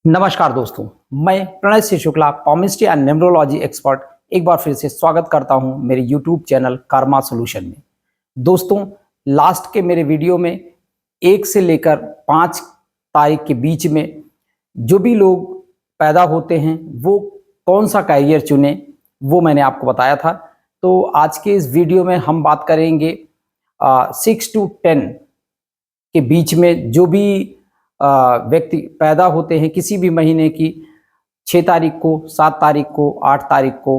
नमस्कार दोस्तों, मैं Pranay Singh Shukla, chemistry and numerology expert एक बार फिर से स्वागत करता हूं मेरे यूट्यूब चैनल कर्मा सॉल्यूशन में। दोस्तों, लास्ट के मेरे वीडियो में 1 से लेकर 5 तारीख के बीच में जो भी लोग पैदा होते हैं वो कौन सा कैरियर चुने वो मैंने आपको बताया था। तो आज के इस वीडियो में हम बात करेंगे 6 to 10 के बीच में जो भी व्यक्ति पैदा होते हैं किसी भी महीने की 6 तारीख को, 7 तारीख को, 8 तारीख को,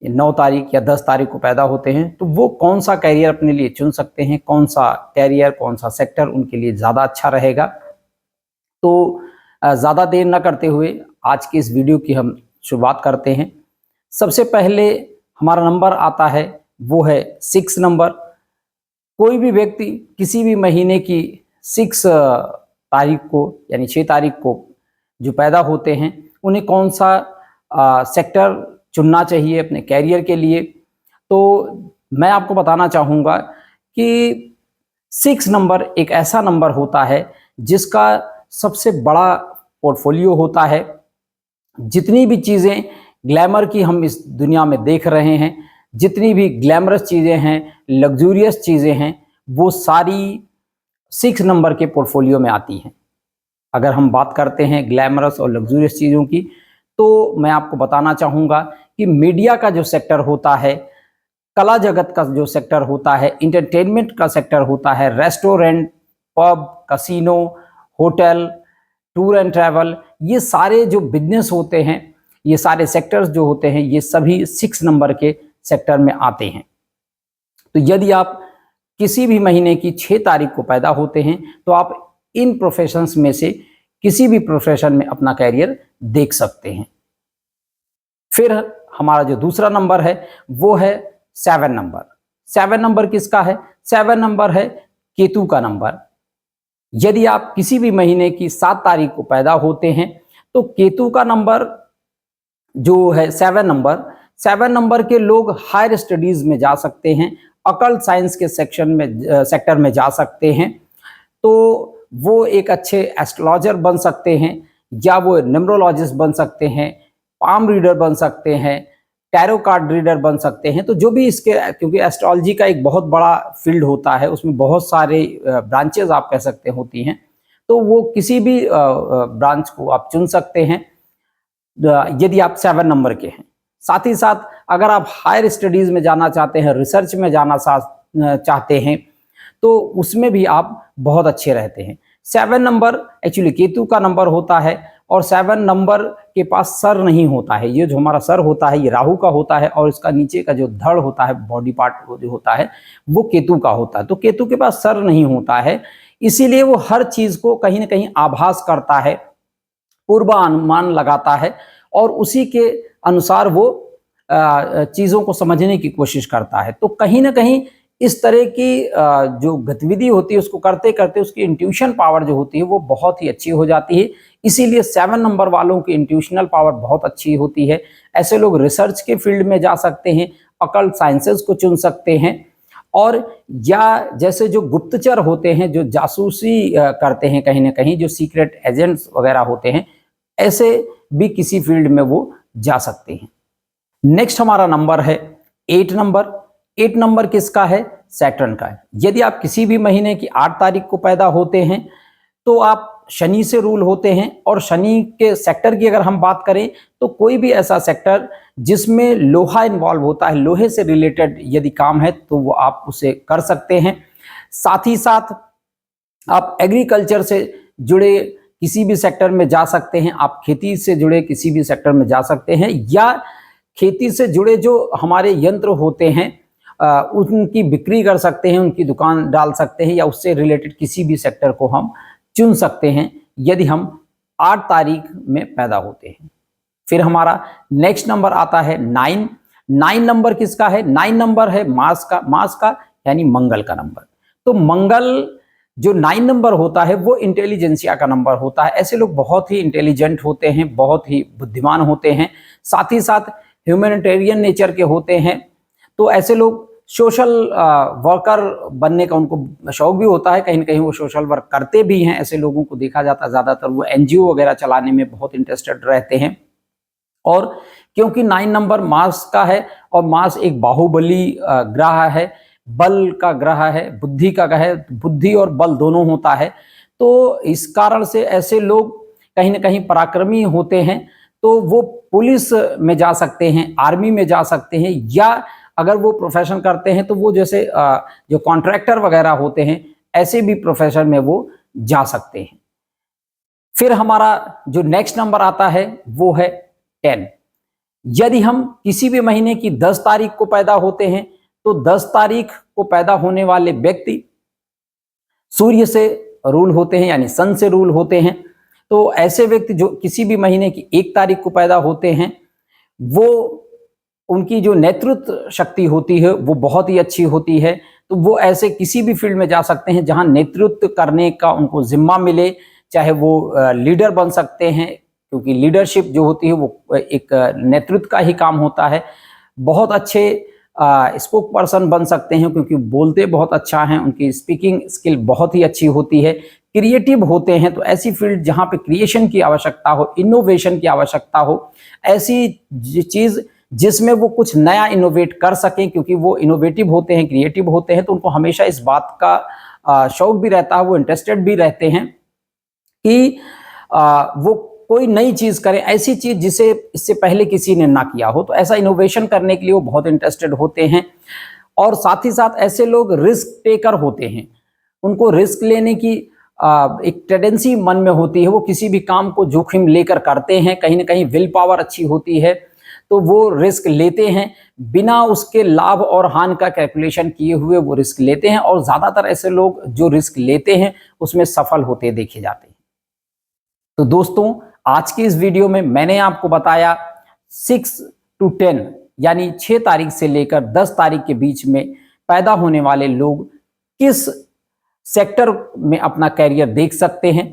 9 तारीख या 10 तारीख को पैदा होते हैं, तो वो कौन सा कैरियर अपने लिए चुन सकते हैं, कौन सा कैरियर, कौन सा सेक्टर उनके लिए ज़्यादा अच्छा रहेगा। तो ज़्यादा देर न करते हुए आज की इस वीडियो की हम शुरुआत करते हैं। सबसे पहले हमारा नंबर आता है वो है 6 नंबर। कोई भी व्यक्ति किसी भी महीने की 6 तारीख को यानी 6 तारीख को जो पैदा होते हैं उन्हें कौन सा सेक्टर चुनना चाहिए अपने कैरियर के लिए। तो मैं आपको बताना चाहूँगा कि 6 नंबर एक ऐसा नंबर होता है जिसका सबसे बड़ा पोर्टफोलियो होता है। जितनी भी चीज़ें ग्लैमर की हम इस दुनिया में देख रहे हैं, जितनी भी ग्लैमरस चीज़ें हैं, लग्जूरियस चीज़ें हैं, वो सारी 6 नंबर के पोर्टफोलियो में आती हैं। अगर हम बात करते हैं ग्लैमरस और लग्जूरियस चीज़ों की, तो मैं आपको बताना चाहूँगा कि मीडिया का जो सेक्टर होता है, कला जगत का जो सेक्टर होता है, इंटरटेनमेंट का सेक्टर होता है, restaurant, pub, casino, hotel, tour and travel, ये सारे जो बिजनेस होते हैं, ये सारे सेक्टर्स जो होते हैं, ये सभी 6 नंबर के सेक्टर में आते हैं। तो यदि आप किसी भी महीने की 6 तारीख को पैदा होते हैं तो आप इन प्रोफेशंस में से किसी भी प्रोफेशन में अपना कैरियर देख सकते हैं। फिर हमारा जो दूसरा नंबर है वो है 7 नंबर। 7 नंबर किसका है? 7 नंबर है केतु का नंबर। यदि आप किसी भी महीने की 7 तारीख को पैदा होते हैं तो केतु का नंबर जो है 7 नंबर के लोग हायर स्टडीज में जा सकते हैं, अकल्ट साइंस के सेक्टर में जा सकते हैं। तो वो एक अच्छे एस्ट्रोलॉजर बन सकते हैं, या वो न्यूमरोलॉजिस्ट बन सकते हैं, पाम रीडर बन सकते हैं, टैरो कार्ड रीडर बन सकते हैं। तो जो भी इसके, क्योंकि एस्ट्रोलॉजी का एक बहुत बड़ा फील्ड होता है, उसमें बहुत सारे ब्रांचेज आप कह सकते होती हैं, तो वो किसी भी ब्रांच को आप चुन सकते हैं यदि आप 7 नंबर के हैं। साथ ही साथ अगर आप हायर स्टडीज़ में जाना चाहते हैं, रिसर्च में जाना चाहते हैं, तो उसमें भी आप बहुत अच्छे रहते हैं। 7 नंबर एक्चुअली केतु का नंबर होता है और 7 नंबर के पास सर नहीं होता है। ये जो हमारा सर होता है ये राहु का होता है, और इसका नीचे का जो धड़ होता है, बॉडी पार्ट जो होता है, वो केतु का होता है। तो केतु के पास सर नहीं होता है, इसीलिए वो हर चीज़ को कहीं ना कहीं आभास करता है, पूर्वानुमान लगाता है, और उसी के अनुसार वो चीज़ों को समझने की कोशिश करता है। तो कहीं ना कहीं इस तरह की जो गतिविधि होती है उसको करते करते उसकी इंट्यूशन पावर जो होती है वो बहुत ही अच्छी हो जाती है। इसीलिए 7 नंबर वालों की इंट्यूशनल पावर बहुत अच्छी होती है। ऐसे लोग रिसर्च के फील्ड में जा सकते हैं, अकल्ट साइंसेस को चुन सकते हैं, और या जैसे जो गुप्तचर होते हैं, जो जासूसी करते हैं, कहीं ना कहीं जो सीक्रेट एजेंट्स वगैरह होते हैं, ऐसे भी किसी फील्ड में वो जा सकते हैं। नेक्स्ट हमारा नंबर है 8 नंबर। 8 नंबर किसका है? सैटर्न का है। यदि आप किसी भी महीने की 8 तारीख को पैदा होते हैं तो आप शनि से रूल होते हैं, और शनि के सेक्टर की अगर हम बात करें तो कोई भी ऐसा सेक्टर जिसमें लोहा इन्वॉल्व होता है, लोहे से रिलेटेड यदि काम है तो वो आप उसे कर सकते हैं। साथ ही साथ आप एग्रीकल्चर से जुड़े किसी भी सेक्टर में जा सकते हैं, आप खेती से जुड़े किसी भी सेक्टर में जा सकते हैं, या खेती से जुड़े जो हमारे यंत्र होते हैं उनकी बिक्री कर सकते हैं, उनकी दुकान डाल सकते हैं, या उससे रिलेटेड किसी भी सेक्टर को हम चुन सकते हैं यदि हम 8 तारीख में पैदा होते हैं। फिर हमारा नेक्स्ट नंबर आता है 9। 9 नंबर किसका है? 9 नंबर है मार्स का यानी मंगल का नंबर। तो मंगल जो 9 नंबर होता है वो इंटेलिजेंसिया का नंबर होता है। ऐसे लोग बहुत ही इंटेलिजेंट होते हैं, बहुत ही बुद्धिमान होते हैं, साथ ही साथ ह्यूमैनिटेरियन नेचर के होते हैं। तो ऐसे लोग सोशल वर्कर बनने का उनको शौक भी होता है, कहीं ना कहीं वो सोशल वर्क करते भी हैं। ऐसे लोगों को देखा जाता है, ज़्यादातर वो एनजीओ वगैरह चलाने में बहुत इंटरेस्टेड रहते हैं। और क्योंकि 9 नंबर मार्स का है और मार्स एक बाहुबली ग्रह है, बल का ग्रह है, बुद्धि का ग्रह है, बुद्धि और बल दोनों होता है। तो इस कारण से ऐसे लोग कहीं ना कहीं पराक्रमी होते हैं, तो वो पुलिस में जा सकते हैं, आर्मी में जा सकते हैं, या अगर वो प्रोफेशन करते हैं तो वो जैसे जो कॉन्ट्रैक्टर वगैरह होते हैं, ऐसे भी प्रोफेशन में वो जा सकते हैं। फिर हमारा जो नेक्स्ट नंबर आता है वो है 10। यदि हम किसी भी महीने की 10 तारीख को पैदा होते हैं तो 10 तारीख को पैदा होने वाले व्यक्ति सूर्य से रूल होते हैं, यानी सन से रूल होते हैं। तो ऐसे व्यक्ति जो किसी भी महीने की 1 तारीख को पैदा होते हैं, वो उनकी जो नेतृत्व शक्ति होती है वो बहुत ही अच्छी होती है। तो वो ऐसे किसी भी फील्ड में जा सकते हैं जहां नेतृत्व करने का उनको जिम्मा मिले, चाहे वो लीडर बन सकते हैं, क्योंकि लीडरशिप जो होती है वो एक नेतृत्व का ही काम होता है। बहुत अच्छे स्पोक पर्सन बन सकते हैं, क्योंकि बोलते बहुत अच्छा हैं, उनकी स्पीकिंग स्किल बहुत ही अच्छी होती है। क्रिएटिव होते हैं, तो ऐसी फील्ड जहाँ पे क्रिएशन की आवश्यकता हो, इनोवेशन की आवश्यकता हो, ऐसी चीज़ जिसमें वो कुछ नया इनोवेट कर सकें, क्योंकि वो इनोवेटिव होते हैं, क्रिएटिव होते हैं, तो उनको हमेशा इस बात का शौक भी रहता है, वो इंटरेस्टेड भी रहते हैं कि वो कोई नई चीज़ करें, ऐसी चीज़ जिसे इससे पहले किसी ने ना किया हो। तो ऐसा इनोवेशन करने के लिए वो बहुत इंटरेस्टेड होते हैं। और साथ ही साथ ऐसे लोग रिस्क टेकर होते हैं, उनको रिस्क लेने की एक टेंडेंसी मन में होती है, वो किसी भी काम को जोखिम लेकर करते हैं। कहीं ना कहीं विल पावर अच्छी होती है, तो वो रिस्क लेते हैं, बिना उसके लाभ और हानि का कैलकुलेशन किए हुए वो रिस्क लेते हैं। और ज़्यादातर ऐसे लोग जो रिस्क लेते हैं उसमें सफल होते देखे जाते हैं। तो दोस्तों, आज की इस वीडियो में मैंने आपको बताया 6 to 10 यानी 6 तारीख से लेकर 10 तारीख के बीच में पैदा होने वाले लोग किस सेक्टर में अपना कैरियर देख सकते हैं।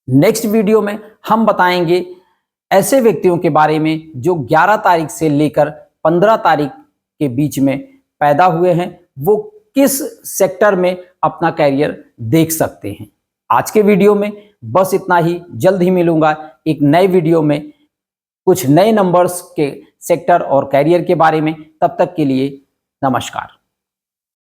नेक्स्ट वीडियो में हम बताएंगे ऐसे व्यक्तियों के बारे में जो 11 तारीख से लेकर 15 तारीख के बीच में पैदा हुए हैं, वो किस सेक्टर में अपना कैरियर देख सकते हैं। आज के वीडियो में बस इतना ही। जल्द ही मिलूंगा एक नए वीडियो में कुछ नए नंबर्स के सेक्टर और कैरियर के बारे में। तब तक के लिए नमस्कार।